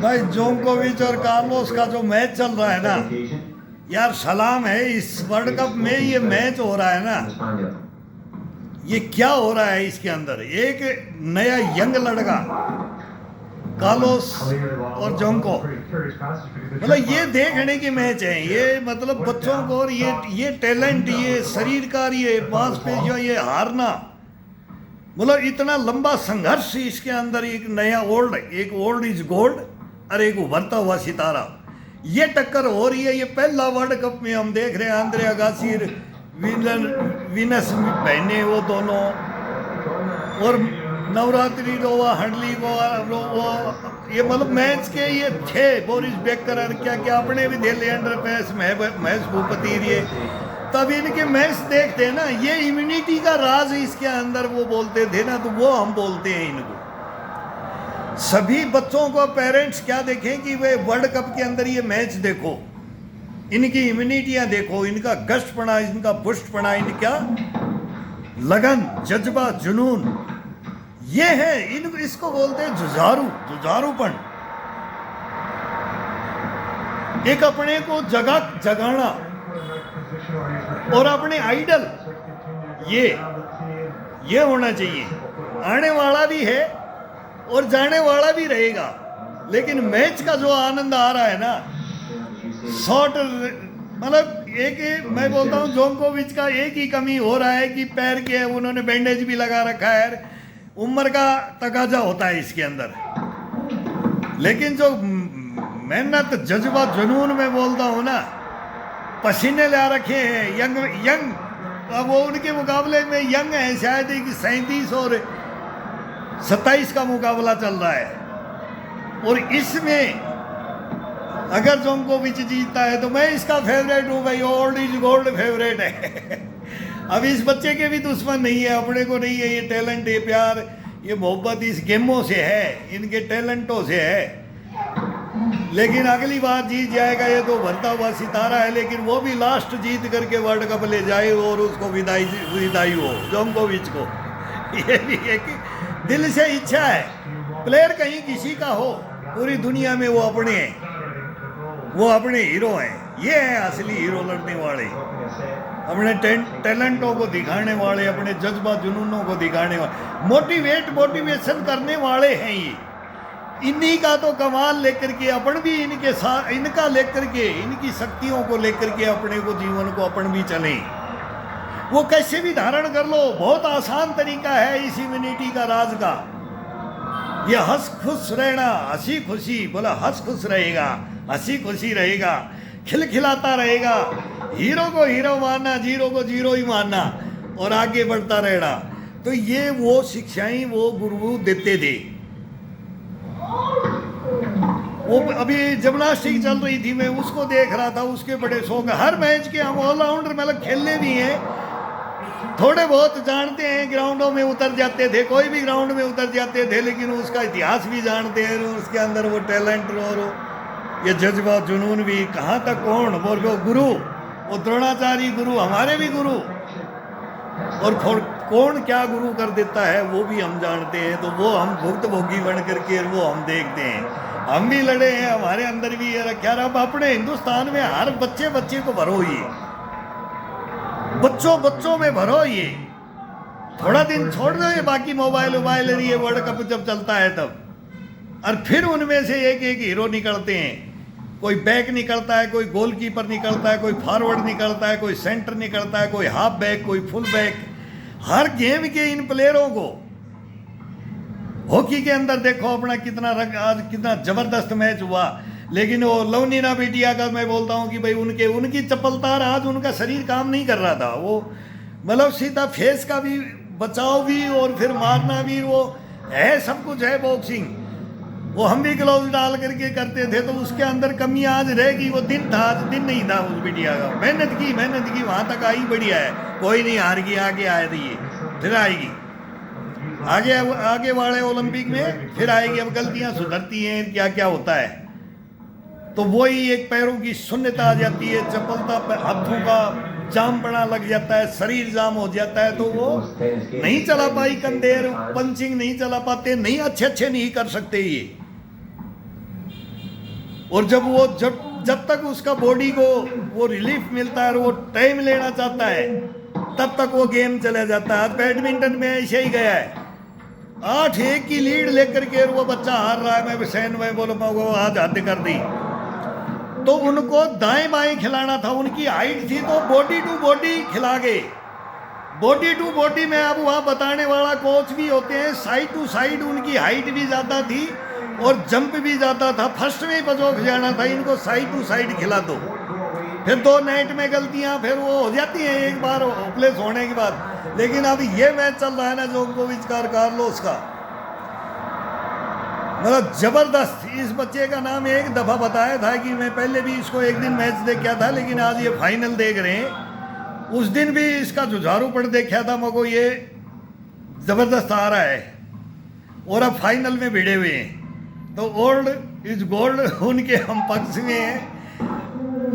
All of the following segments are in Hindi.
भाई जोकोविच और कार्लोस का जो मैच चल रहा है ना यार, सलाम है। इस वर्ल्ड कप में ये मैच हो रहा है ना, ये क्या हो रहा है इसके अंदर। एक नया यंग लड़का कार्लोस और जोंको, मतलब ये देखने की मैच है ये, मतलब बच्चों को। और ये टैलेंट, ये शरीर का, ये मांसपेशियां, ये हारना, मतलब इतना लंबा संघर्ष इसके अंदर। एक नया एक ओल्ड इज गोल्ड और एक उभरता हुआ सितारा, ये टक्कर हो रही है। ये पहला वर्ल्ड कप में हम देख रहे हैं आंद्रे अगासी, विनस बहने वो दोनों, और नवरात्रि रोवा हडली वो ये मतलब मैच के ये थे। बोरिस बेकर और क्या क्या अपने भी थे, लिएंडर पेस, महेश भूपति, ये तब इनके मैच देखते हैं ना, ये इम्यूनिटी का राज इसके अंदर वो बोलते थे ना, तो वो हम बोलते हैं इनको। सभी बच्चों को पेरेंट्स क्या देखें कि वे वर्ल्ड कप के अंदर ये मैच देखो, इनकी इम्यूनिटियां देखो, इनका गश्तपना, इनका पुष्टपना, इनका लगन, जज्बा, जुनून, ये है इसको बोलते हैं जुझारूपन। एक अपने को जगाना और अपने आइडल, ये होना चाहिए। आने वाला भी है और जाने वाला भी रहेगा, लेकिन मैच का जो आनंद आ रहा है ना, शॉट, मतलब एक मैं बोलता हूँ जोकोविच का एक ही कमी हो रहा है कि पैर के उन्होंने बैंडेज भी लगा रखा है, उम्र का तकाजा होता है इसके अंदर। लेकिन जो मेहनत, जज्बा, जुनून में बोलता हूँ ना, पसीने ला रखे हैं यंग, अब वो उनके मुकाबले में यंग है शायद 37 और 27 का मुकाबला चल रहा है। और इसमें अगर जोकोविच जीतता है तो मैं इसका फेवरेट हूँ भाई, ओल्ड इज गोल्ड फेवरेट है। अब इस बच्चे के भी दुश्मन नहीं है, अपने को नहीं है। ये टैलेंट, ये प्यार, ये मोहब्बत इस गेमों से है, इनके टैलेंटों से है। लेकिन अगली बार जीत जाएगा ये तो भरता हुआ सितारा है, लेकिन वो भी लास्ट जीत करके वर्ल्ड कप ले जाए और उसको विदाई हो जोकोविच को। ये भी एक दिल से इच्छा है। प्लेयर कहीं किसी का हो, पूरी दुनिया में वो अपने हीरो हैं। ये हैं असली हीरो, लड़ने वाले, अपने टैलेंटों को दिखाने वाले, अपने जज्बा जुनूनों को दिखाने वाले, मोटिवेशन करने वाले हैं ये। इन्हीं का तो कमाल लेकर के अपन भी इनके साथ, इनका लेकर के, इनकी शक्तियों को लेकर के अपने को, जीवन को अपन भी चले। वो कैसे भी धारण कर लो, बहुत आसान तरीका है इस इम्यूनिटी का, राज का। ये हंस खुश रहना, हंसी खुशी, बोला हंस खुश रहेगा, हंसी खुशी रहेगा, खिलखिलाता रहेगा, हीरो को हीरो मानना, जीरो को जीरो ही मानना और आगे बढ़ता रहना। तो ये वो शिक्षाएं वो गुरु देते थे। वो अभी जिम्नास्टिक चल रही थी, मैं उसको देख रहा था, उसके बड़े शौक है। हर मैच के हम ऑलराउंडर, मतलब खेलने भी हैं, थोड़े बहुत जानते हैं, ग्राउंडों में उतर जाते थे, कोई भी ग्राउंड में उतर जाते थे, लेकिन उसका इतिहास भी जानते हैं, उसके अंदर वो टैलेंट और ये जज्बा जुनून भी। कहाँ तक कौन, वो गुरु, वो द्रोणाचार्य गुरु, हमारे भी गुरु, और कौन क्या गुरु कर देता है वो भी हम जानते हैं। तो वो हम भुक्तभोगी बन करके वो हम देखते हैं। हम भी लड़े हैं, हमारे अंदर भी ये रखा। अब अपने हिंदुस्तान में हर बच्चे को भरो, ये बच्चों में भरो, ये थोड़ा दिन छोड़ दो ये बाकी मोबाइल ये वर्ल्ड कप जब चलता है तब, और फिर उनमें से एक हीरो निकलते हैं। कोई बैक निकलता है, कोई गोलकीपर निकलता है, कोई फॉरवर्ड निकलता है, कोई सेंटर निकलता है, कोई हाफ बैक, कोई फुल बैक। हर गेम के इन प्लेयरों को, हॉकी के अंदर देखो अपना कितना आज कितना जबरदस्त मैच हुआ। लेकिन वो लवनीना बिटिया का मैं बोलता हूँ कि भाई उनकी चपलता, आज उनका शरीर काम नहीं कर रहा था। वो मतलब सीधा फेस का भी बचाव भी और फिर मारना भी, वो है, सब कुछ है बॉक्सिंग। वो हम भी ग्लव्स डाल करके करते थे, तो उसके अंदर कमी आज रहेगी। वो दिन था, आज दिन नहीं था उस बिटिया का। मेहनत की वहाँ तक आई, बढ़िया है, कोई नहीं हार गई, आगे आए थे, ये फिर आएगी, आगे वाले ओलंपिक में फिर आएगी। अब गलतियाँ सुधरती हैं, क्या क्या होता है, तो वही एक पैरों की शून्यता आ जाती है, चपलता, हाथों का जाम पड़ा लग जाता है, शरीर जाम हो जाता है, तो वो नहीं चला पाई कंधेर, पंचिंग नहीं चला पाते, नहीं अच्छे नहीं कर सकते ये। और जब तक उसका बॉडी को वो रिलीफ मिलता है और वो टाइम लेना चाहता है, तब तक वो गेम चला जाता है। आज बैडमिंटन में ऐसे ही गया है, 8-1 की लीड लेकर के वो बच्चा हार रहा है। मैं हुसैन भाई बोलो वो आज हद कर दी। तो उनको दाएं बाएं खिलाना था, उनकी हाइट थी तो बॉडी टू बॉडी खिला गए। बॉडी टू बॉडी में अब वहाँ बताने वाला कोच भी होते हैं, साइड टू साइड उनकी हाइट भी ज़्यादा थी और जंप भी ज़्यादा था। फर्स्ट में ही बजोक जाना था, इनको साइड टू साइड खिला दो। फिर 2 नेट में गलतियाँ फिर वो हो जाती हैं एक बार होपलेस होने के बाद। लेकिन अब ये मैच चल रहा है ना जोकोविच का और कार्लोस का, मतलब ज़बरदस्त। इस बच्चे का नाम एक दफ़ा बताया था कि मैं पहले भी इसको एक दिन मैच देख गया था, लेकिन आज ये फाइनल देख रहे हैं। उस दिन भी इसका जुझारूपन देखा था मको, ये ज़बरदस्त आ रहा है और अब फाइनल में भिड़े हुए हैं। तो ओल्ड इज गोल्ड उनके हम पक्ष में हैं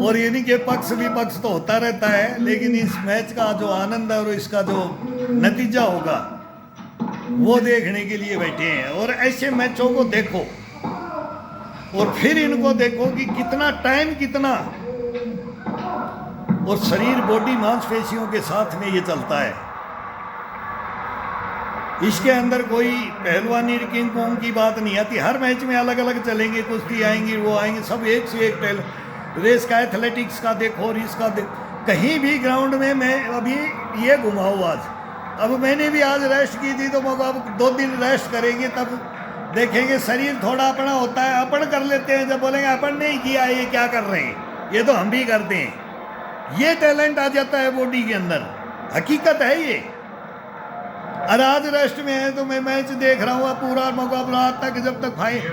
और इनके पक्ष विपक्ष तो होता रहता है, लेकिन इस मैच का जो आनंद है और इसका जो नतीजा होगा वो देखने के लिए बैठे हैं। और ऐसे मैचों को देखो और फिर इनको देखो कि कितना टाइम कितना और शरीर बॉडी मांसपेशियों के साथ में ये चलता है। इसके अंदर कोई पहलवानी किंग कोंग की बात नहीं आती। हर मैच में अलग अलग चलेंगे, कुश्ती आएंगी, वो आएंगे, सब एक से एक रेस का, एथलेटिक्स का देखो और इसका देखो। कहीं भी ग्राउंड में मैं अभी ये घुमाऊँ आज, अब मैंने भी आज रेस्ट की थी तो मगर अब 2 दिन रेस्ट करेंगे तब देखेंगे शरीर थोड़ा अपना होता है, अपन कर लेते हैं। जब बोलेंगे अपन नहीं किया ये क्या कर रहे हैं, ये तो हम भी करते हैं, ये टैलेंट आ जाता है बॉडी के अंदर। हकीकत है ये। और आज रेस्ट में है तो मैं मैच देख रहा हूँ पूरा मुकाबला तक, जब तक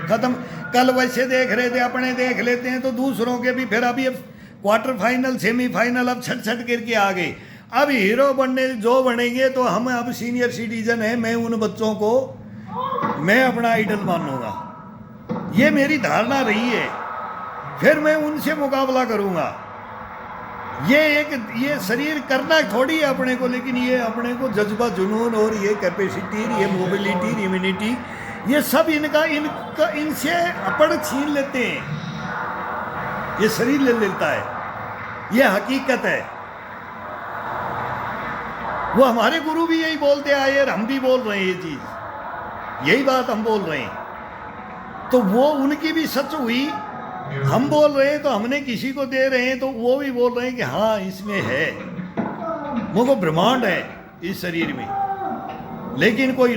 खत्म। कल वैसे देख रहे थे, अपने देख लेते हैं तो दूसरों के भी। फिर अभी क्वार्टर फाइनल, सेमीफाइनल अब छट करके आ गए। अब हीरो बनने जो बनेंगे तो हम अब सीनियर सिटीजन हैं, मैं उन बच्चों को मैं अपना आइडल मानूंगा, ये मेरी धारणा रही है। फिर मैं उनसे मुकाबला करूंगा। ये शरीर करना थोड़ी है अपने को, लेकिन ये अपने को जज्बा, जुनून और ये कैपेसिटी, ये मोबिलिटी, इम्यूनिटी, ये सब इनका इनसे अपन छीन लेते हैं, ये शरीर ले लेता है। ये हकीकत है। वो हमारे गुरु भी यही बोलते आए और हम भी बोल रहे हैं ये चीज़, यही बात हम बोल रहे हैं। तो वो उनकी भी सच हुई, हम बोल रहे हैं तो हमने किसी को दे रहे हैं तो वो भी बोल रहे हैं कि हाँ इसमें है, मुझको ब्रह्मांड है इस शरीर में। लेकिन कोई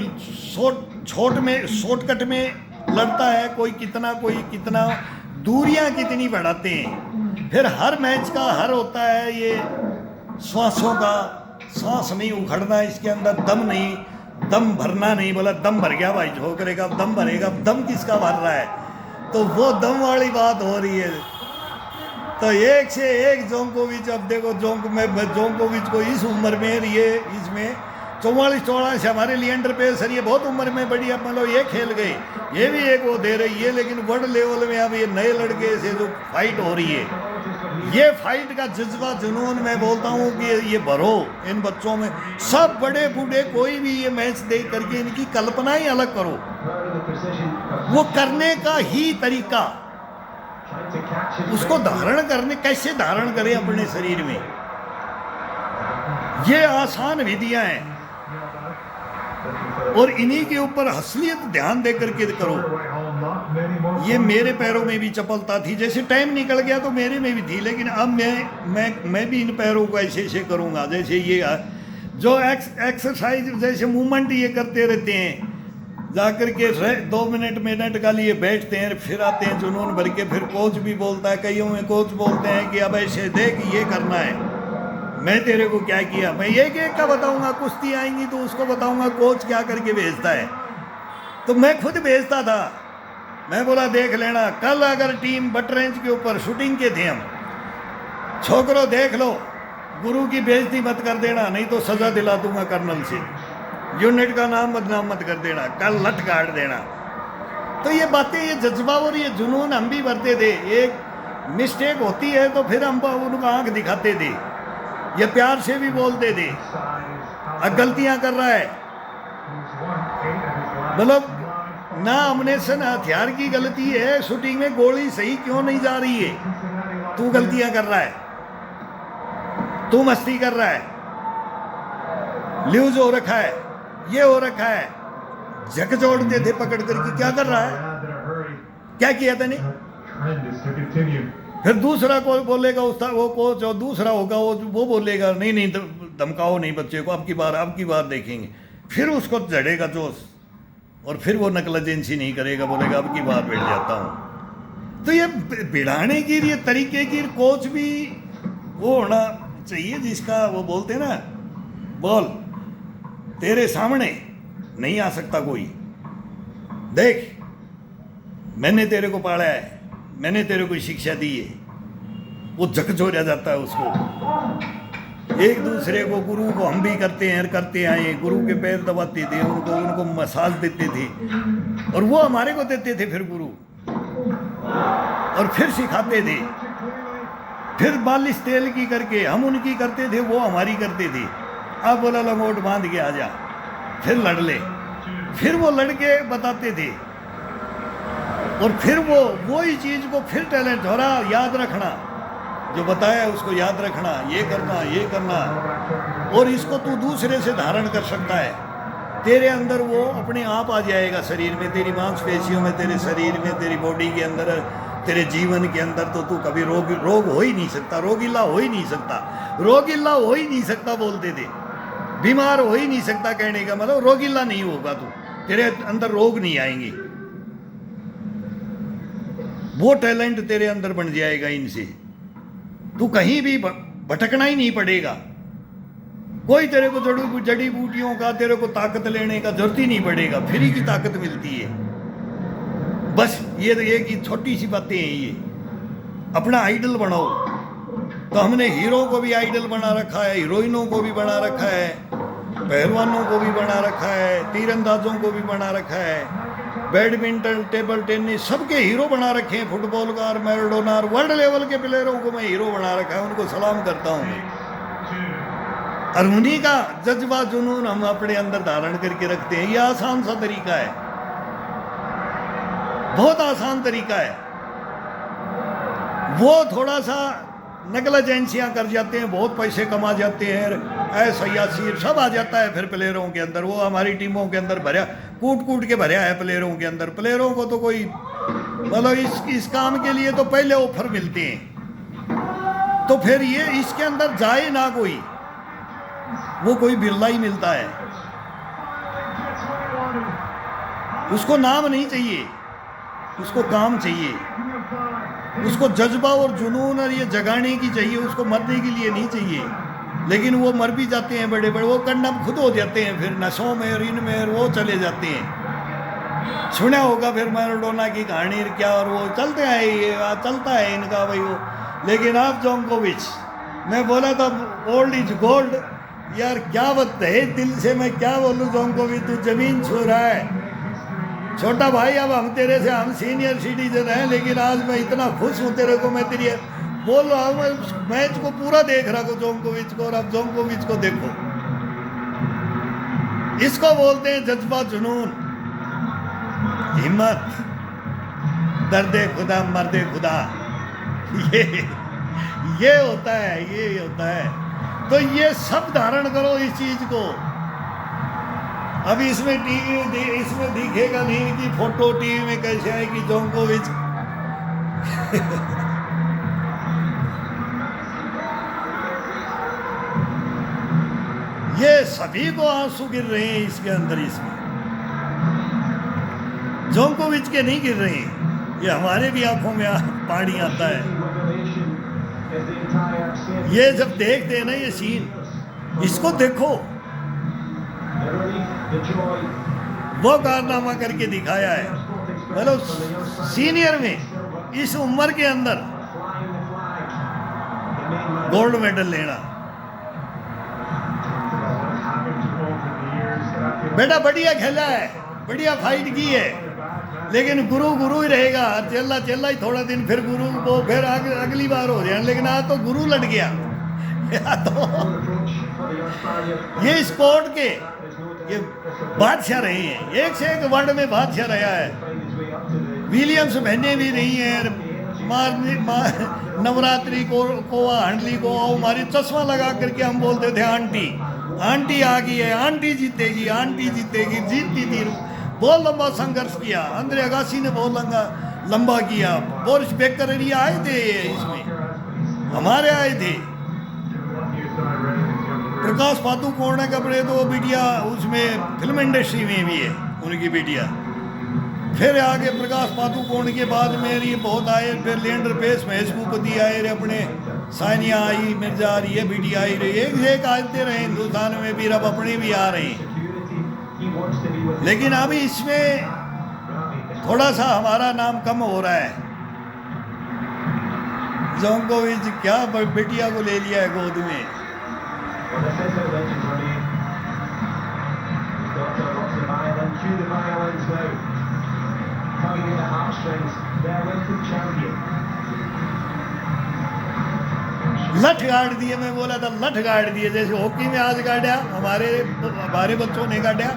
शॉर्टकट में लड़ता है, कोई कितना दूरियां कितनी बढ़ाते हैं। फिर हर मैच का हर होता है ये श्वासों का, सांस नहीं उखड़ना इसके अंदर, दम नहीं, दम भरना नहीं। बोला दम भर गया भाई, झोंकरे का दम भरेगा, दम किसका भर रहा है, तो वो दम वाली बात हो रही है। तो एक से एक जोकोविच, अब देखो जोकोविच को इस उम्र में ये इसमें 44-44 हमारे लिएंडर पेस ये बहुत उम्र में बढ़िया मतलब ये खेल गए, ये भी एक वो दे रही है। लेकिन वर्ल्ड लेवल में अब ये नए लड़के से जो फाइट हो रही है, ये फाइट का जज्बा, जुनून, मैं बोलता हूँ कि ये भरो इन बच्चों में। सब बड़े बूढ़े कोई भी ये मैच देख करके इनकी कल्पना ही अलग करो, वो करने का ही तरीका, उसको धारण करने, कैसे धारण करें अपने शरीर में, ये आसान विधियां हैं। और इन्हीं के ऊपर असलियत ध्यान दे करके करो। ये मेरे पैरों में भी चपलता थी, जैसे टाइम निकल गया तो मेरे में भी थी, लेकिन अब मैं भी इन पैरों को ऐसे करूँगा। जैसे ये जो एक्सरसाइज, जैसे मूवमेंट ये करते रहते हैं, जाकर के 2 मिनट का लिए बैठते हैं, फिर आते हैं जुनून भर के। फिर कोच भी बोलता है, कईयों में कोच बोलते हैं कि अब ऐसे देख ये करना है, मैं तेरे को क्या किया, मैं एक का बताऊंगा। कुश्ती आएंगी तो उसको बताऊंगा कोच क्या करके भेजता है। तो मैं खुद भेजता था, मैं बोला देख लेना, कल अगर टीम बट रेंज के ऊपर शूटिंग के थे हम, छोकरो देख लो, गुरु की बेइज्जती मत कर देना, नहीं तो सजा दिला दूंगा कर्नल से, यूनिट का नाम बदनाम मत कर देना, कल लट काट देना। तो ये बातें, ये जज्बा और ये जुनून हम भी भरते थे। एक मिस्टेक होती है तो फिर हम उनको आंख दिखाते थे, ये प्यार से भी बोलते थे, अब गलतियां कर रहा है। मतलब ना अमनेशन हथियार की गलती है, शूटिंग में गोली सही क्यों नहीं जा रही है? तू गलतियां कर रहा है, तू मस्ती कर रहा है, लूज हो रखा है, ये हो रखा है, झकझोड़ते थे पकड़ करके। क्या कर रहा है? क्या किया तूने? फिर दूसरा कोई बोलेगा, उसका वो कोच और दूसरा होगा वो बोलेगा नहीं नहीं धमकाओ नहीं बच्चे को, अब की बार देखेंगे। फिर उसको चढ़ेगा जोश और फिर वो नकल एजेंसी नहीं करेगा, बोलेगा अब की बार बैठ जाता हूँ। तो ये बिड़ाने की ये तरीके की कोच भी वो होना चाहिए जिसका वो बोलते ना, बोल तेरे सामने नहीं आ सकता कोई, देख मैंने तेरे को पाला है, मैंने तेरे को शिक्षा दी है। वो झकझोरा जाता है उसको। एक दूसरे को, गुरु को हम भी करते आए, गुरु के पैर दबाते थे, उनको मसाज देते थे और वो हमारे को देते थे फिर गुरु, और फिर सिखाते थे, फिर मालिश तेल की करके हम उनकी करते थे, वो हमारी करते थे। अब बोला लंगोट बांध के आ जा, फिर लड़ ले, फिर वो लड़के बताते थे और फिर वो ही चीज को फिर टैलेंट हो रहा, याद रखना जो बताया उसको याद रखना, ये करना और इसको तू दूसरे से धारण कर सकता है। तेरे अंदर वो अपने आप आ जाएगा शरीर में, तेरी मांसपेशियों में, तेरे शरीर में, तेरी बॉडी के अंदर, तेरे जीवन के अंदर। तो तू कभी रोग हो ही नहीं सकता, रोगीला हो ही नहीं सकता, रोगीला हो ही नहीं सकता बोलते थे, बीमार हो ही नहीं सकता कहने का मतलब रोगीला नहीं होगा तू, तेरे अंदर रोग नहीं आएंगे, वो टैलेंट तेरे अंदर बन जाएगा इनसे। तू कहीं भी भटकना ही नहीं पड़ेगा, कोई तेरे को जड़ी बूटियों का तेरे को ताकत लेने का जरूरत ही नहीं पड़ेगा, फ्री की ताकत मिलती है। बस ये कि छोटी सी बातें हैं ये। अपना आइडल बनाओ, तो हमने हीरो को भी आइडल बना रखा है, हीरोइनों को भी बना रखा है, पहलवानों को भी बना रखा है, तीरंदाजों को भी बना रखा है, बैडमिंटन, टेबल टेनिस, सबके हीरो बना रखे हैं, फुटबॉल का, मैराडोना, वर्ल्ड लेवल के प्लेयरों को मैं हीरो बना रखा है, उनको सलाम करता हूँ। और उन्हीं का जज्बा जुनून हम अपने अंदर धारण करके रखते हैं। ये आसान सा तरीका है, बहुत आसान तरीका है। वो थोड़ा सा नकल एजेंसियां कर जाते हैं, बहुत पैसे कमा जाते हैं, ऐसा यासीर सब आ जाता है फिर प्लेयरों के अंदर। वो हमारी टीमों के अंदर भरा, कूट के भरा है प्लेयरों के अंदर। प्लेयरों को तो कोई मतलब इस काम के लिए तो पहले ऑफर मिलते हैं, तो फिर ये इसके अंदर जाए ना कोई, वो कोई बिरला ही मिलता है। उसको नाम नहीं चाहिए, उसको काम चाहिए, उसको जज्बा और जुनून और ये जगाने की चाहिए, उसको मरने के लिए नहीं चाहिए। लेकिन वो मर भी जाते हैं बड़े बड़े, वो कंडम खुद हो जाते हैं फिर नशों में और इनमें, और वो चले जाते हैं। सुना होगा फिर मैराडोना की कहानी क्या, और वो चलते हैं, ये चलता है इनका भाई वो। लेकिन आप जोकोविच, मैं बोला था ओल्ड इज गोल्ड, यार क्या बात है, दिल से मैं क्या बोलूँ जोकोविच, तू जमीन छू रहा है छोटा भाई। अब हम तेरे से, हम सीनियर सिटीजन हैं, लेकिन आज मैं इतना खुश हूँ तेरे को, मैं तेरी बोल रहा हूँ, मैं मैच को पूरा देख रहा हूँ जोकोविच को, और अब जोकोविच को देखो, इसको बोलते हैं जज्बा, जुनून, हिम्मत, दर्दे खुदा मर्दे खुदा, ये होता है, ये होता है। तो ये सब धारण करो इस चीज को। अभी इसमें टीवी इसमें दिखेगा नहीं कि फोटो टीवी में कैसे आएगी जोकोविच ये सभी को आंसू गिर रहे हैं इसके अंदर, इसमें जोकोविच के नहीं गिर रहे हैं, ये हमारे भी आंखों में पानी आता है। ये जब देखते हैं ना ये सीन, इसको देखो, वो कारनामा करके दिखाया है, मतलब सीनियर में इस उम्र के अंदर गोल्ड मेडल लेना। बेटा बढ़िया खेला है, बढ़िया फाइट की है, लेकिन गुरु गुरु ही रहेगा, चेला ही थोड़ा दिन, फिर गुरु को फिर अगली बार हो जाए। लेकिन आज तो गुरु लड़ गया। तो ये स्पोर्ट के ये बादशाह रहे हैं, एक से एक वर्ल्ड में बादशाह रहा है। विलियम्स बहनें भी रही हैं, नवरात्रि को हांडली को हमारी चश्मा लगा करके हम बोलते थे आंटी आंटी आ गई है, आंटी जीतेगी, आंटी जीतेगी, जीतती थी। बहुत लंबा संघर्ष किया, अंद्रे अगासी ने बहुत लंबा किया। बोरिस बेकर ये आए थे, इसमें हमारे आए थे। प्रकाश पादुकोण का बड़े तो बिटिया उसमें फिल्म इंडस्ट्री में भी है उनकी बिटिया। फिर आगे प्रकाश पादुकोण के बाद में ये बहुत आए, फिर लिएंडर पेस महेश भूपति आए रे, अपने सानिया आई, मिर्जा आ रही है, बिटिया आई रही, एक से एक आते रहे हिंदुस्तान में भी, अब अपने भी आ रहे हैं। लेकिन अभी इसमें थोड़ा सा हमारा नाम कम हो रहा है। जोकोविच क्या बिटिया को ले लिया है गोद में। लठ गाड़ दिए, मैं बोला था लठ गाड़ दिए, जैसे हॉकी में आज गाड़ा हमारे बच्चों ने गाड़ा,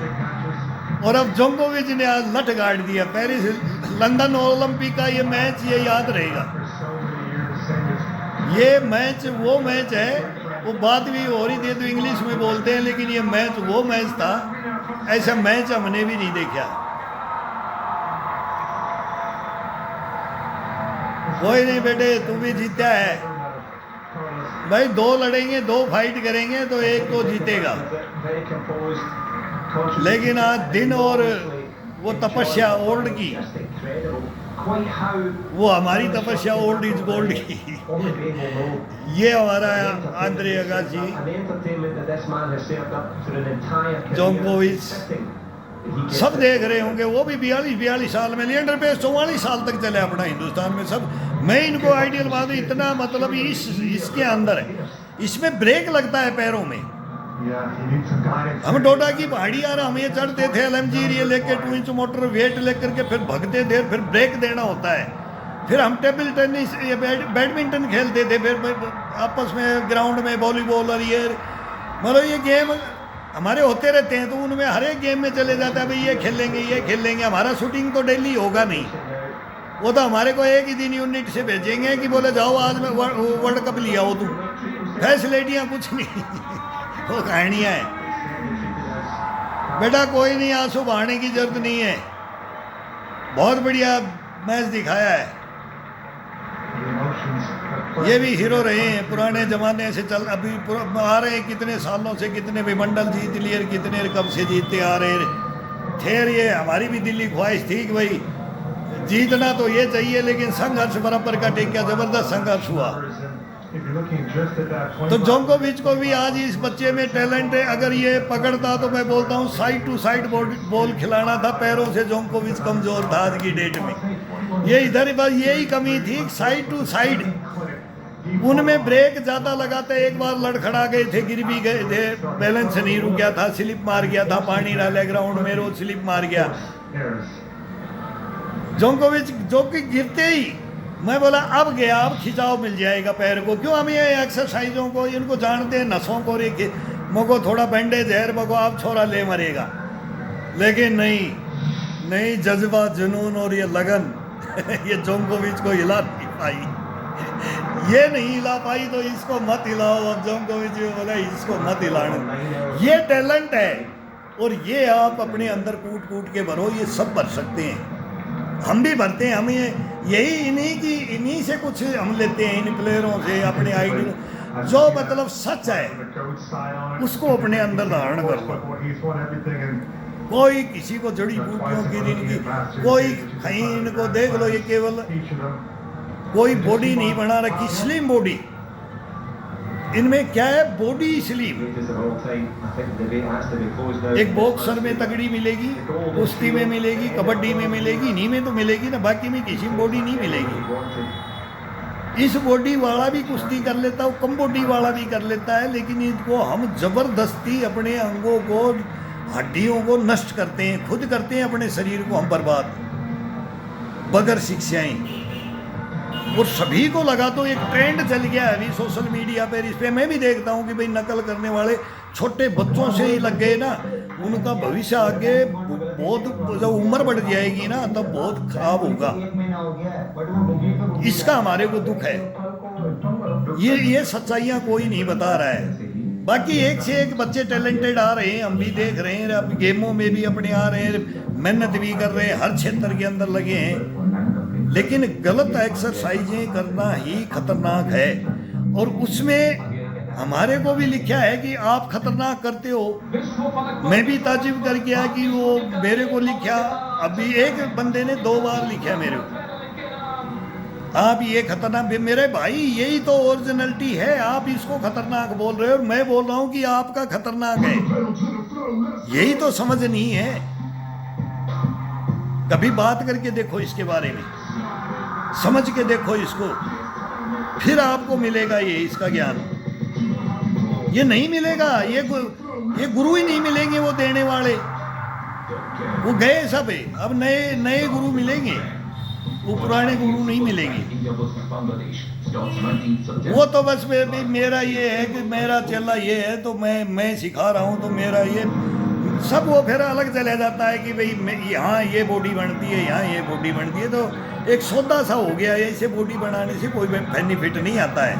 और अब जोकोविच ने आज लठ गाड़ दिया। पेरिस लंदन ओलंपिक का ये मैच ये याद रहेगा। ये मैच वो मैच है, वो बात भी हो रही थी तो इंग्लिश में बोलते हैं, लेकिन ये मैच वो मैच था, ऐसा मैच हमने भी नहीं देखा। कोई नहीं बेटे, तू भी जीता है भाई, दो लड़ेंगे, दो फाइट करेंगे तो एक तो जीतेगा। लेकिन आज दिन और वो तपस्या ओल्ड की, वो हमारी तपस्या ओल्ड इज गोल्ड की। ये हमारा आंद्रे अगासी, जोकोविच सब देख रहे होंगे, वो भी 42 साल में, लिएंडर पेस 44 साल तक चले अपना हिंदुस्तान में सब। मैं इनको आइडियल बात इतना मतलब इसके अंदर है, इसमें ब्रेक लगता है पैरों में। हम डोडा की पहाड़ी आ रहा, हम ये चढ़ते थे LMG ये लेके 2 इंच मोटर वेट लेकर के, फिर भगते थे, फिर ब्रेक देना होता है। फिर हम टेबल टेनिस ये बैडमिंटन खेलते थे, फिर आपस में ग्राउंड में वॉलीबॉल, और ये मतलब ये गेम हमारे होते रहते हैं, तो उनमें हर एक गेम में चले जाता है भाई ये खेलेंगे ये खेलेंगे। हमारा शूटिंग तो डेली होगा नहीं, वो तो हमारे को एक ही दिन यूनिट से भेजेंगे कि बोले जाओ आज में वर्ल्ड कप लिया हो तुम, फैसिलिटियाँ कुछ नहीं वो कहानियाँ हैं। बेटा कोई नहीं, आंसू बहाने की जरूरत नहीं है, बहुत बढ़िया मैच दिखाया है। ये भी हीरो रहे हैं, पुराने ज़माने से चल अभी आ रहे हैं, कितने सालों से कितने विमंडल जीत लिए, कितने कब से जीतते आ रहे थे। ये हमारी भी दिल्ली ख्वाहिश थी कि भाई जीतना तो ये चाहिए, लेकिन संघर्ष बराबर का टेकिया, ज़बरदस्त संघर्ष हुआ। तो जोकोविच को भी आज इस बच्चे में टैलेंट है, अगर ये पकड़ता तो मैं बोलता हूँ साइड टू साइड बॉल खिलाना था, पैरों से जोकोविच कमज़ोर था आज की डेट में। ये इधर बस यही कमी थी, साइड टू साइड उनमें ब्रेक ज़्यादा लगाते, एक बार लड़खड़ा गए थे, गिर भी गए थे, बैलेंस नहीं रुक गया था, स्लिप मार गया था, पानी डाले ग्राउंड में, रोज स्लिप मार गया जोकोविच, जो कि गिरते ही मैं बोला अब गया, अब खिंचाव मिल जाएगा पैर को। क्यों हम ये एक्सरसाइजों को इनको जानते हैं, नसों को रेखे मको थोड़ा बैंडेज है मको आप छोरा ले मरेगा, लेकिन नहीं जज्बा जुनून और ये लगन ये जोकोविच को हिला नहीं पाई। ये नहीं हिला पाई तो इसको मत हिलाओ। अब जोकोविच बोला इसको मत हिलाना, ये टैलेंट है और ये आप अपने अंदर कूट कूट के भरो, ये सब भर सकते हैं, हम भी भरते हैं। हम यही इन्हीं से कुछ हम लेते हैं, इन प्लेयरों से अपने आइडियल, जो मतलब सच है उसको अपने अंदर धारण कर लो। कोई किसी को जड़ी बूटियों की इनकी कोई कहीं इनको देख लो, ये केवल कोई बॉडी नहीं बना रखी, स्लिम बॉडी। इनमें क्या है, बॉडी स्लिम। एक बॉक्सर में तगड़ी मिलेगी, कुश्ती में मिलेगी, कबड्डी में मिलेगी, इन्हीं में तो मिलेगी ना, बाकी में किसी में बॉडी नहीं मिलेगी। इस बॉडी वाला भी कुश्ती कर लेता है, कम बॉडी वाला भी कर लेता है, लेकिन इनको हम जबरदस्ती अपने अंगों को, हड्डियों को नष्ट करते हैं, खुद करते हैं अपने शरीर को हम बर्बाद, बगैर शिक्षाएं। और सभी को लगा, तो एक ट्रेंड चल गया है अभी सोशल मीडिया पर। इस पे मैं भी देखता हूँ कि भाई नकल करने वाले छोटे बच्चों से ही लग गए ना, उनका भविष्य आगे बहुत, जब उम्र बढ़ जाएगी ना तब बहुत खराब होगा। इसका हमारे को दुख है। ये सच्चाइयाँ कोई नहीं बता रहा है। बाकी एक से एक बच्चे टैलेंटेड आ रहे हैं, हम भी देख रहे हैं, अब गेमों में भी अपने आ रहे हैं, मेहनत भी कर रहे हैं, हर क्षेत्र के अंदर लगे हैं। लेकिन गलत एक्सरसाइजें करना ही खतरनाक है। और उसमें हमारे को भी लिखा है कि आप खतरनाक करते हो। मैं भी ताजुब कर गया कि वो मेरे को लिखा, अभी एक बंदे ने 2 बार लिखा मेरे को, आप ये खतरनाक, मेरे भाई यही तो ओरिजिनलिटी है, आप इसको खतरनाक बोल रहे हो, मैं बोल रहा हूं कि आपका खतरनाक है। यही तो समझ नहीं है। कभी बात करके देखो इसके बारे में, समझ के देखो इसको, फिर आपको मिलेगा ये इसका ज्ञान। ये नहीं मिलेगा, ये गुरु ही नहीं मिलेंगे वो देने वाले, वो गए सब है। अब नए गुरु मिलेंगे, वो पुराने गुरु नहीं मिलेंगे। वो तो बस मेरा ये है कि मेरा चेला ये है तो मैं सिखा रहा हूँ, तो मेरा ये सब, वो फिर अलग चला जाता है कि भाई यहाँ ये बॉडी बनती है, यहाँ ये बॉडी बनती है, तो एक सौदा सा हो गया है। इसे बॉडी बनाने से कोई बेनिफिट नहीं आता है,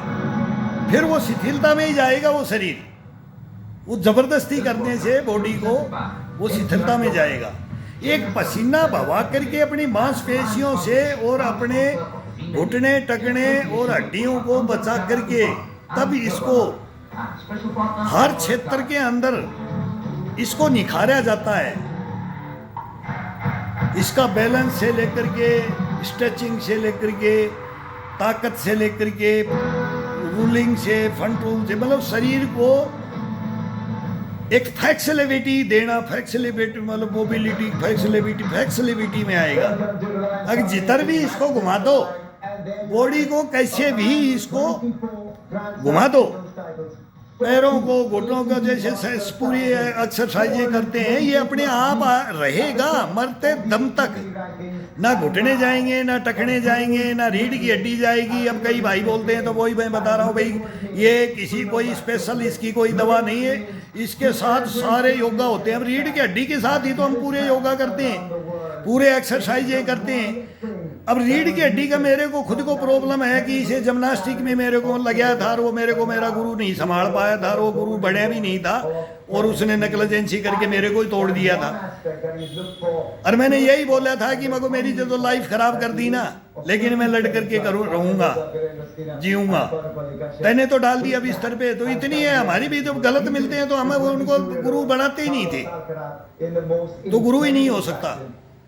फिर वो शिथिलता में ही जाएगा वो शरीर। वो जबरदस्ती करने से बॉडी को वो शिथिलता में जाएगा। एक पसीना बहा करके अपनी मांसपेशियों से और अपने घुटने टकने और हड्डियों को बचा करके तब इसको हर क्षेत्र के अंदर इसको निखारा जाता है। इसका बैलेंस से लेकर के, स्ट्रेचिंग से लेकर के, ताकत से लेकर के, रूलिंग से, कंट्रोल से, मतलब शरीर को एक फ्लेक्सिबिलिटी देना। फ्लेक्सिबिलिटी मतलब मोबिलिटी, फ्लेक्सिबिलिटी में आएगा। अगर जिधर भी इसको घुमा दो, बॉडी को कैसे भी इसको घुमा दो, पैरों को, घुटनों को, जैसे पूरी एक्सरसाइजें करते हैं, ये अपने आप रहेगा मरते दम तक। ना घुटने जाएंगे, ना टखने जाएंगे, ना रीढ़ की हड्डी जाएगी। अब कई भाई बोलते हैं, तो वही मैं बता रहा हूँ भाई, ये किसी कोई स्पेशल इसकी कोई दवा नहीं है, इसके साथ सारे योगा होते हैं। अब रीढ़ की हड्डी के साथ ही तो हम पूरे योगा करते हैं, पूरे एक्सरसाइजें करते हैं। अब रीढ़ की हड्डी का मेरे को खुद को प्रॉब्लम है कि इसे जिम्नास्टिक में मेरे को लगा था, वो मेरे को मेरा गुरु नहीं संभाल पाया था, वो गुरु बढ़िया भी नहीं था, और उसने नेग्लिजेंसी करके मेरे को ही तोड़ दिया था। और मैंने यही बोला था कि मगर मेरी जो लाइफ खराब कर दी ना, लेकिन मैं लड़ करके रहूंगा, जीऊंगा। तैने तो डाल दिया बिस्तर पे। तो इतनी है हमारी भी, जब गलत मिलते हैं तो हमें उनको गुरु बनाते ही नहीं थे, तो गुरु ही नहीं हो सकता।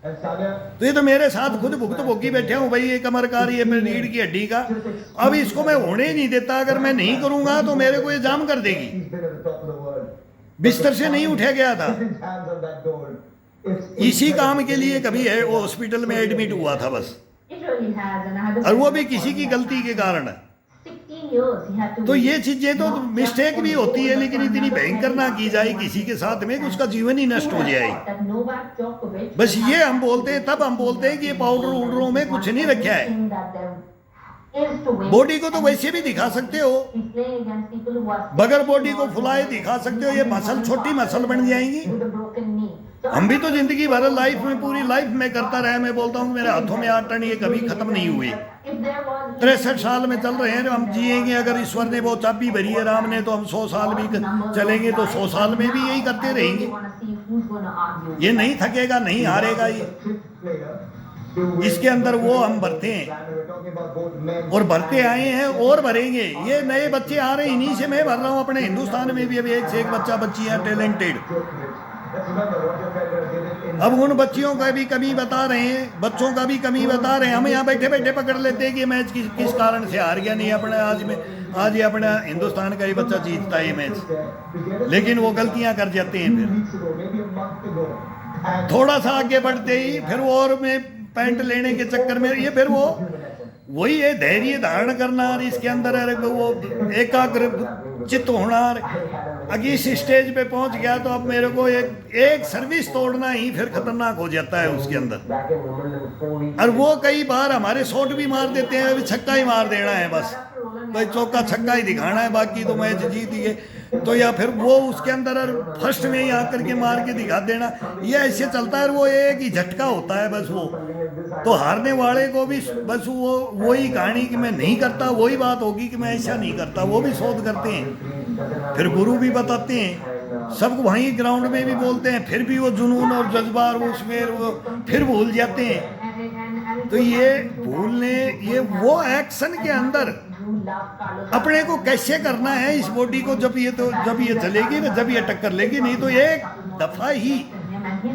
तो ये तो मेरे साथ खुद भुगत भोगी बैठे हूँ भाई, ये कमर का, ये रीढ़ की हड्डी का। अब इसको मैं होने ही नहीं देता। अगर मैं नहीं करूंगा तो मेरे को ये जाम कर देगी। बिस्तर से नहीं उठा गया था, इसी काम के लिए कभी है वो हॉस्पिटल में एडमिट हुआ था बस, और वो भी किसी की गलती के कारण। तो ये चीजें तो मिस्टेक भी होती है, लेकिन इतनी भयंकर ना की जाए किसी के साथ में कि उसका जीवन ही नष्ट हो जाए। बस ये हम बोलते हैं, तब हम बोलते हैं कि ये पाउडर उडरों में कुछ नहीं रखा है। बॉडी को तो वैसे भी दिखा सकते हो, बगैर बॉडी को फुलाए दिखा सकते हो। ये मसल, छोटी मसल बन जाएंगी। हम भी तो जिंदगी भर लाइफ में, पूरी लाइफ में करता रहे। मैं बोलता हूँ मेरे हाथों में 8 टन ये कभी खत्म नहीं हुई। 63 साल में चल रहे हैं, हम जिएंगे। अगर ईश्वर ने वो चाबी भरी है, राम ने, तो हम 100 साल भी चलेंगे, तो 100 साल में भी यही करते रहेंगे। ये नहीं थकेगा, नहीं हारेगा। ये इसके अंदर वो हम भरते हैं और भरते आए हैं और भरेंगे। ये नए बच्चे आ रहे हैं, इन्हीं से मैं भर रहा हूँ। अपने हिंदुस्तान में भी अभी एक से एक बच्चा बच्चियां टैलेंटेड। अब उन बच्चियों का भी कमी बता रहे हैं, बच्चों का भी कमी बता रहे हैं। हम यहाँ बैठे बैठे पकड़ लेते हैं कि मैच किस कारण से हार गया। नहीं, अपने आज ये अपना हिंदुस्तान का ही बच्चा जीतता है ये मैच, लेकिन वो गलतियां कर जाते हैं। फिर थोड़ा सा आगे बढ़ते ही फिर वो और में पैंट लेने के चक्कर में ये फिर वो वही है धैर्य धारण करना, और इसके अंदर अरे वो एकाग्र चित्त होना। अगर इस स्टेज पे पहुंच गया तो अब मेरे को एक सर्विस तोड़ना ही फिर खतरनाक हो जाता है उसके अंदर। और वो कई बार हमारे शॉट भी मार देते हैं, अभी छक्का ही मार देना है बस, भाई चौका छक्का ही दिखाना है, बाकी तो मैच जीत गए। तो या फिर वो उसके अंदर फर्स्ट में ही आकर के मार के दिखा देना, ये ऐसे चलता है। वो एक ही झटका होता है बस वो। तो हारने वाले को भी बस वो वही कहानी कि मैं नहीं करता, वही बात होगी कि मैं ऐसा नहीं करता, वो भी शोध करते हैं, फिर गुरु भी बताते हैं, सबको वहीं ग्राउंड में भी बोलते हैं, फिर भी वो जुनून और जज्बा उसमें वो फिर भूल जाते हैं। तो ये भूलने, ये वो एक्शन के अंदर अपने को कैसे करना है इस बॉडी को, जब ये चलेगी ना, जब ये टक्कर लेगी, नहीं तो एक दफा ही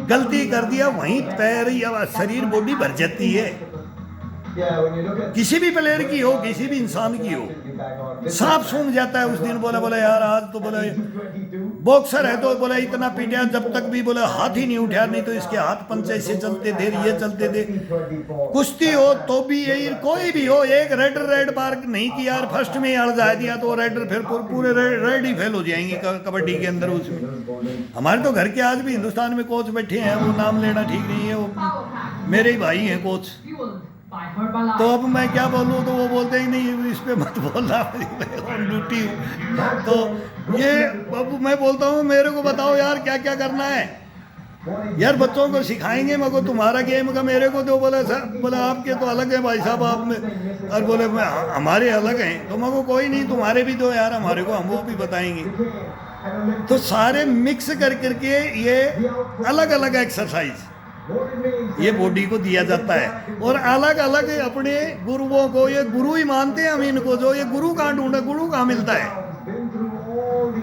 गलती कर दिया वहीं पैर या शरीर बॉडी भर जाती है। किसी भी प्लेयर की हो, किसी भी इंसान की हो, सांप सूंघ जाता है उस दिन। बोला यार आज तो बोला बॉक्सर है तो बोला इतना पीटा, जब तक भी बोला हाथ ही नहीं उठा, नहीं तो इसके हाथ पंचे से चलते थे, ये चलते थे। कुश्ती हो तो भी यही, कोई भी हो, एक रेड बार नहीं किया और फर्स्ट में अड़जा दिया तो रेड फिर पूरे रेड ही फेल हो जाएंगी कबड्डी के अंदर। उसमें हमारे तो घर के आज भी हिंदुस्तान में कोच बैठे हैं, वो नाम लेना ठीक नहीं है, वो मेरे ही भाई हैं कोच। तो अब मैं क्या बोलूँ, तो वो बोलते ही नहीं इस पे मत बोलना, ड्यूटी हूँ। तो ये अब मैं बोलता हूँ मेरे को बताओ यार क्या क्या करना है यार, बच्चों को सिखाएंगे मगर तुम्हारा गेम का मेरे को तो बोला सर, बोला आपके तो अलग है भाई साहब आप में, और बोले मैं हमारे अलग हैं। तो मगर कोई नहीं, तुम्हारे भी दो यार हमारे को, हम वो भी बताएंगे। तो सारे मिक्स कर करके ये अलग अलग एक्सरसाइज ये बॉडी को दिया जाता है, और अलग अलग अपने गुरुओं को, ये गुरु ही मानते हैं हम इनको, जो ये गुरु कहाँ ढूंढे, गुरु कहाँ मिलता है।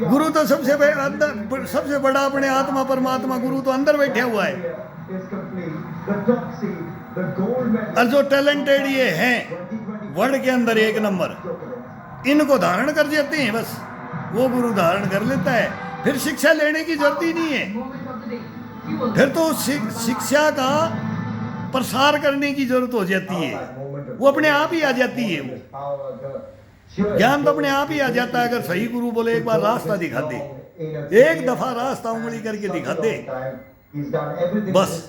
गुरु तो सबसे बड़ा अपने आत्मा परमात्मा, गुरु तो अंदर बैठा हुआ है। और जो टैलेंटेड ये हैं वर्ल्ड के अंदर एक नंबर, इनको धारण कर देते हैं बस, वो गुरु धारण कर लेता है, फिर शिक्षा लेने की जरूरत ही नहीं है। फिर तो शिक्षा का प्रसार करने की जरूरत हो जाती है, वो अपने आप ही आ जाती है, वो ज्ञान तो अपने आप ही आ जाता है। अगर सही गुरु बोले एक बार रास्ता दिखा दे, एक दफा रास्ता उंगली करके दिखा दे बस,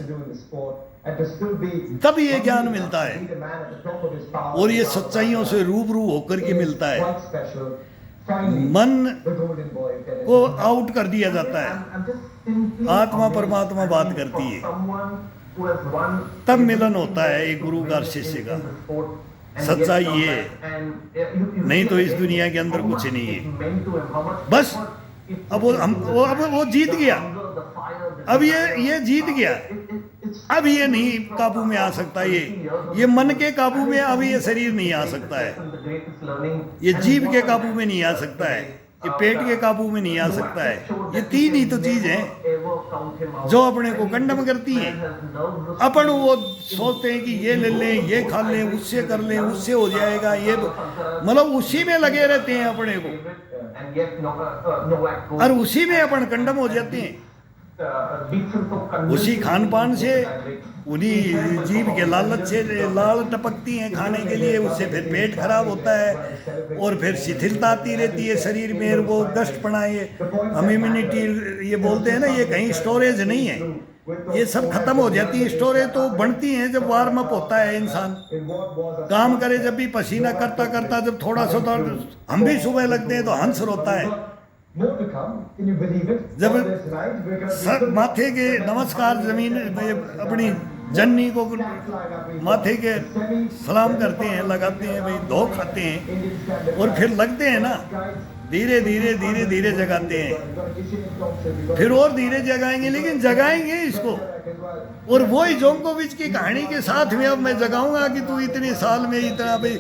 तब ये ज्ञान मिलता है, और ये सच्चाइयों से रूबरू होकर के मिलता है। मन को आउट कर दिया जाता है, आत्मा परमात्मा बात करती है, तब मिलन होता है एक गुरु का शिष्य का। सच्चाई ये, नहीं तो इस दुनिया के अंदर कुछ नहीं है बस। अब वो जीत गया, अब ये जीत गया, अब ये नहीं काबू में आ सकता, ये मन के काबू में अब ये शरीर नहीं आ सकता है, ये जीभ के काबू में नहीं आ सकता है, ये पेट के काबू में नहीं आ सकता है। ये तीन ही तो चीज है जो अपने को कंडम करती हैं। अपन वो सोचते हैं कि ये ले लें, ये खा लें, उससे कर लें, उससे हो जाएगा, ये मतलब उसी में लगे रहते हैं अपने को, और उसी में अपन कंडम हो जाते हैं, उसी खान पान से, उन्हीं जीभ के लालच से लाल टपकती हैं खाने के लिए, उससे फिर पेट खराब होता है और फिर शिथिलता आती रहती है शरीर में, वो दस्त पड़ा, ये हम इम्यूनिटी ये बोलते हैं ना, ये कहीं स्टोरेज नहीं है, ये सब खत्म हो जाती है। स्टोरेज तो बनती हैं जब वार्म अप होता है, इंसान काम करे, जब भी पसीना करता करता जब थोड़ा सा, तो हम भी सुबह लगते हैं तो हंस रोता है, जब सर माथे के नमस्कार जमीन अपनी जननी को माथे के सलाम करते हैं, लगाते हैं, भाई दो खाते हैं, और फिर लगते हैं ना धीरे धीरे धीरे धीरे जगाते हैं, फिर और धीरे जगाएंगे, लेकिन जगाएंगे इसको। और वही जोकोविच की कहानी के साथ में अब मैं जगाऊंगा कि तू इतने साल में इतना, भाई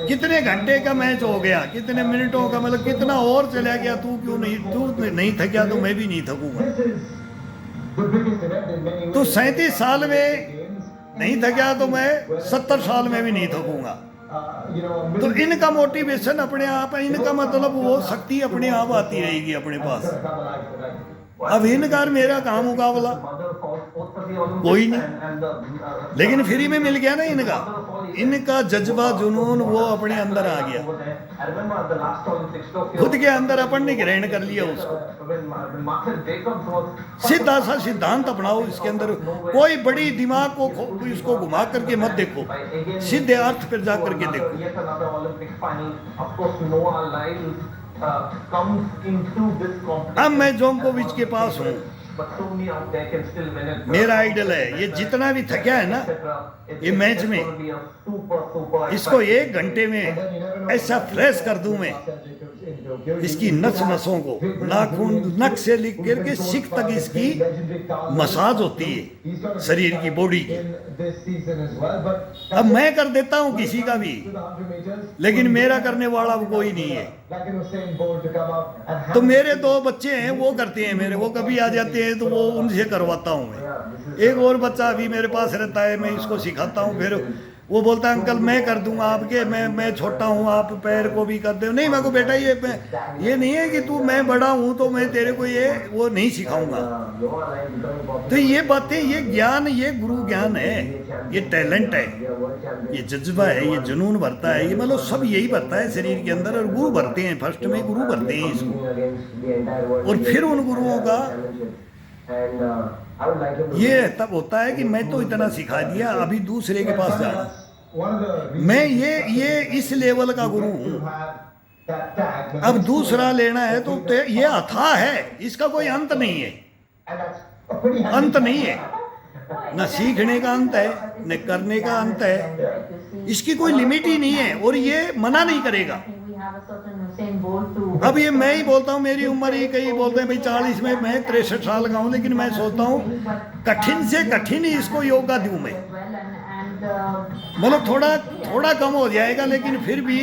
कितने घंटे का मैच हो गया, कितने मिनटों का, मतलब कितना और चला गया, तू क्यों नहीं थका, तो मैं भी नहीं थकूंगा। तो 37 साल में नहीं थका तो मैं 70 साल में भी नहीं थकूंगा। तो इनका मोटिवेशन अपने आप, इनका मतलब वो शक्ति अपने आप आती रहेगी अपने पास। अब इनका मेरा कहाँ मुकाबला, कोई नहीं, लेकिन फ्री में मिल गया ना इनका, इनका जज्बा जुनून वो अपने अंदर आ गया, खुद के अंदर अपन ने ग्रहण कर लिया उसको। सीधा सा सिद्धांत अपनाओ, इसके अंदर कोई बड़ी दिमाग को इसको घुमा करके मत देखो, सीधे अर्थ पर जा करके देखो। अब मैं जोकोविच के पास हूँ, मेरा आइडल है। ये जितना भी थका है ना ये मैच में, इसको 1 घंटे में ऐसा फ्रेश कर दूं मैं, इसकी नस नसों को, नाखून नक से लिख करके सिख तक इसकी मसाज होती है शरीर की, बॉडी की। अब मैं कर देता हूं किसी का भी, लेकिन मेरा करने वाला कोई नहीं है। तो मेरे 2 बच्चे हैं, वो करते हैं मेरे, वो कभी आ जाते हैं तो वो उनसे करवाता हूं मैं। एक और बच्चा अभी मेरे पास रहता है, मैं इसको सिखाता हूं, फिर वो बोलता है अंकल मैं कर दूंगा आपके, मैं छोटा हूँ, आप पैर को भी कर दो। नहीं, मैं को बेटा ये नहीं है कि तू मैं बड़ा हूँ तो मैं तेरे को ये वो नहीं सिखाऊंगा। तो ये बातें, ये ज्ञान, ये गुरु ज्ञान है, ये टैलेंट है, ये जज्बा है, ये जुनून भरता है, ये मतलब सब यही भरता है शरीर के अंदर। और गुरु भरते हैं, फर्स्ट में गुरु भरते हैं इसको, और फिर उन गुरुओं का ये तब होता है कि मैं तो इतना सिखा दिया, अभी दूसरे के पास जाना। मैं ये इस लेवल का गुरु हूँ, अब दूसरा लेना है तो ये अथाह है, इसका कोई अंत नहीं है, अंत नहीं है, न सीखने का अंत है न करने का अंत है, इसकी कोई लिमिट ही नहीं है, और ये मना नहीं करेगा। अब ये मैं ही बोलता हूँ, मेरी उम्र ही, कई बोलते हैं भाई 40 में, मैं 63 साल का हूँ, लेकिन मैं सोचता हूँ कठिन से कठिन ही इसको योगा दूँ मैं, मतलब थोड़ा कम हो जाएगा, लेकिन फिर भी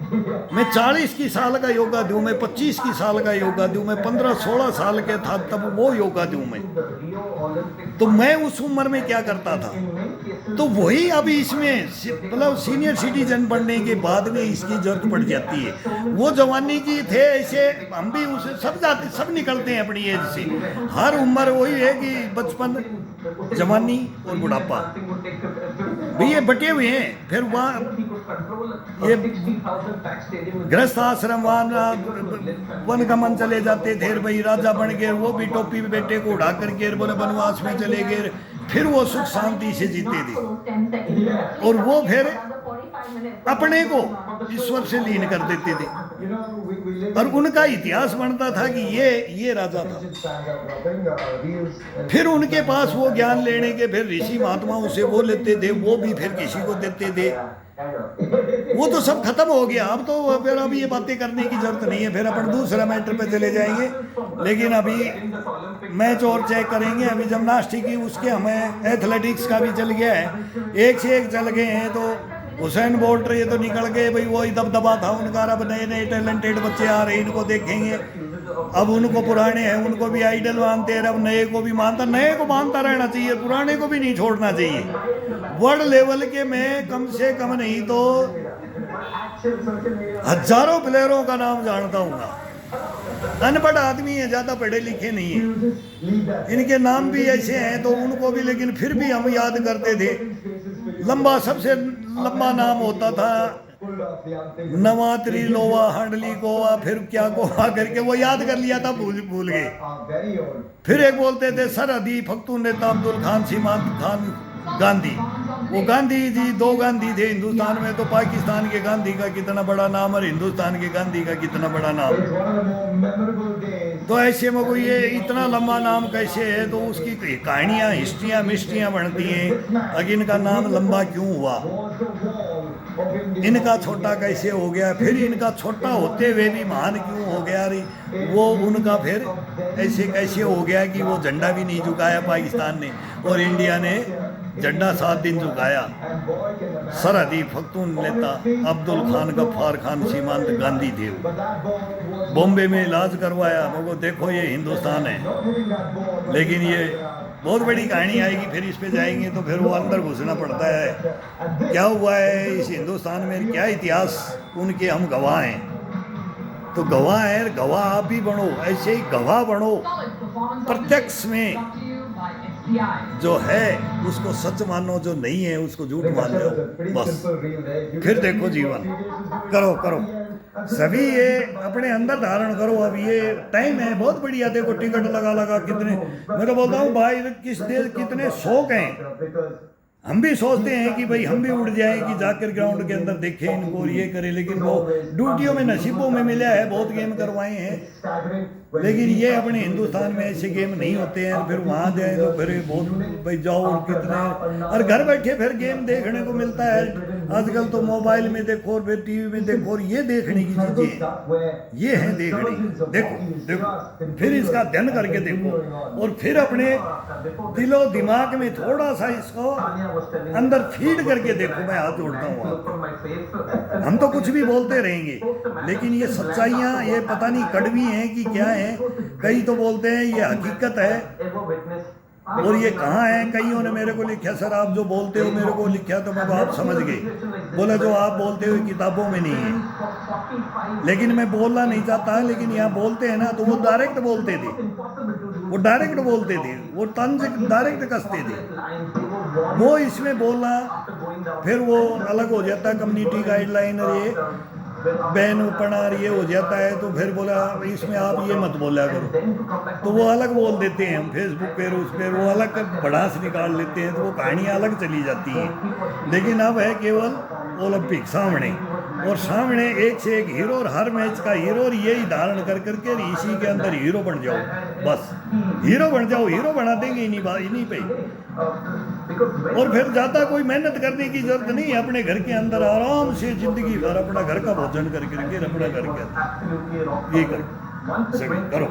मैं 40 की साल का योगा दूँ, मैं 25 की साल का योगा दूँ, मैं 15-16 साल के था तब वो योगा दूँ मैं। तो मैं उस उम्र में क्या करता था, तो वही अभी इसमें मतलब सीनियर सिटीजन बनने के बाद में इसकी जरूरत पड़ जाती है। वो जवानी की थे ऐसे, हम भी उसे सब निकलते हैं अपनी एज से। हर उम्र वही है कि बचपन, जवानी और बुढ़ापा भी ये बटे हुए हैं। फिर वहाँ ये गृहस्थ आश्रम, वन गमन चले जाते थे भाई, राजा बन गए, वो भी टोपी पे बेटे को उड़ा करके बोले वनवास में चले गए, फिर वो सुख शांति से जीते थे, और वो फिर अपने को ईश्वर से लीन कर देते थे, और उनका इतिहास बनता था कि ये राजा था। फिर उनके पास वो ज्ञान लेने के फिर ऋषि महात्माओं से वो लेते थे, वो भी फिर किसी को देते थे। वो तो सब खत्म हो गया, अब तो फिर अभी ये बातें करने की जरूरत नहीं है, फिर अपन दूसरा मैटर पे चले जाएंगे। लेकिन अभी मैच और चेक करेंगे, अभी जिम्नास्टिक की उसके हमें एथलेटिक्स का भी चल गया है, एक से एक चल गए हैं। तो हुसैन बोल्ट ये तो निकल गए भाई, वही दबदबा था उनका। अब नए नए टैलेंटेड बच्चे आ रहे हैं, इनको देखेंगे। अब उनको पुराने हैं, उनको भी आइडल मानते हैं, अब नए को भी मानता, नए को मानता रहना चाहिए, पुराने को भी नहीं छोड़ना चाहिए। वर्ल्ड लेवल के मैं कम से कम नहीं तो हजारों प्लेयरों का नाम जानता हूँ। अनपढ़ आदमी है, ज्यादा पढ़े लिखे नहीं है, इनके नाम भी ऐसे हैं तो उनको भी, लेकिन फिर भी हम याद करते थे। सबसे लंबा नाम होता था नवात्री लोवा हांडली गोवा, फिर क्या गोवा करके वो याद कर लिया था, भूल गए। फिर एक बोलते थे सरहदी फख्तून नेता अब्दुल खान सीमांत खान गांधी। वो गांधी जी 2 गांधी थे हिंदुस्तान में, तो पाकिस्तान के गांधी का कितना बड़ा नाम और हिंदुस्तान के गांधी का कितना बड़ा नाम। तो ऐसे में कोई ये इतना लंबा नाम कैसे है, तो उसकी कहानियाँ, हिस्ट्रियाँ मिस्ट्रियाँ बनती हैं। अगर इनका नाम लंबा क्यों हुआ, इनका छोटा कैसे हो गया, फिर इनका छोटा होते हुए भी महान क्यों हो गया, वो उनका फिर ऐसे कैसे हो गया कि वो झंडा भी नहीं झुकाया पाकिस्तान ने, और इंडिया ने झंडा 7 दिन झुकाया। सरहदी फख्तून नेता अब्दुल खान गफ्फार खान सीमांत गांधी थे। बॉम्बे में इलाज करवाया, वो देखो ये हिंदुस्तान है। लेकिन ये बहुत बड़ी कहानी आएगी, फिर इस पे जाएंगे तो फिर वो अंदर घुसना पड़ता है। क्या हुआ है इस हिंदुस्तान में, क्या इतिहास, उनके हम गवाह हैं। तो गवाह है, गवाह आप भी बनो, ऐसे ही गवाह बनो प्रत्यक्ष में। जो है उसको सच मानो, जो नहीं है उसको झूठ मान जाओ, बस। फिर देखो जीवन। करो करो सभी ये अपने अंदर धारण करो। अब ये टाइम है बहुत बढ़िया। देखो टिकट लगा लगा कितने, मैं तो बोलता हूँ भाई किस देश कितने शौक हैं। हम भी सोचते हैं कि भाई हम भी उड़ जाएं कि जाकर ग्राउंड के अंदर देखें इनको और ये करें, लेकिन वो ड्यूटियों में नसीबों में मिला है, बहुत गेम करवाए हैं, लेकिन ये अपने हिंदुस्तान में ऐसे गेम नहीं होते हैं। फिर वहाँ जाए तो फिर बहुत भाई जाओ और कितने, और घर बैठे फिर गेम देखने को मिलता है। आजकल तो मोबाइल में देखो और फिर टीवी में देखो, और ये देखने की चीजें ये हैं देखने की। देखो देखो फिर इसका अध्ययन करके देखो, और फिर अपने दिलो दिमाग में थोड़ा सा इसको अंदर फीड करके देखो। मैं हाथ जोड़ता हूँ आपको। हम तो कुछ भी बोलते रहेंगे, लेकिन ये सच्चाइयाँ ये पता नहीं कड़वी हैं कि क्या है। कई तो बोलते हैं ये हकीकत है, और ये कहाँ है। कईयों ने मेरे को लिखा, सर आप जो बोलते हो मेरे को लिखा तो मैं आप समझ गए, बोला जो आप बोलते हो किताबों में नहीं है। लेकिन मैं बोलना नहीं चाहता, लेकिन यहाँ बोलते हैं ना, तो वो डायरेक्ट बोलते थे, वो डायरेक्ट बोलते थे, वो तंज डायरेक्ट कसते थे। वो इसमें बोलना फिर वो अलग हो जाता है, कम्युनिटी गाइडलाइन और ये बैन पढ़ा ये हो जाता है। तो फिर बोला इसमें आप ये मत बोला करो, तो वो अलग बोल देते हैं। हम फेसबुक पे उस पर वो अलग भड़ास निकाल लेते हैं, तो वो कहानियाँ अलग चली जाती हैं। लेकिन अब है केवल ओलंपिक सामने, और सामने एक से एक हीरो, और हर मैच का हीरो, और यही धारण कर करके इसी के अंदर हीरो बन जाओ, बस हीरो बन जाओ। हीरो बना देंगे इन्हीं पे, और फिर ज़्यादा कोई मेहनत करने की जरूरत नहीं है। अपने घर के अंदर आराम से जिंदगी भर अपना घर का भोजन करके अपना घर के अंदर ये करो, करो।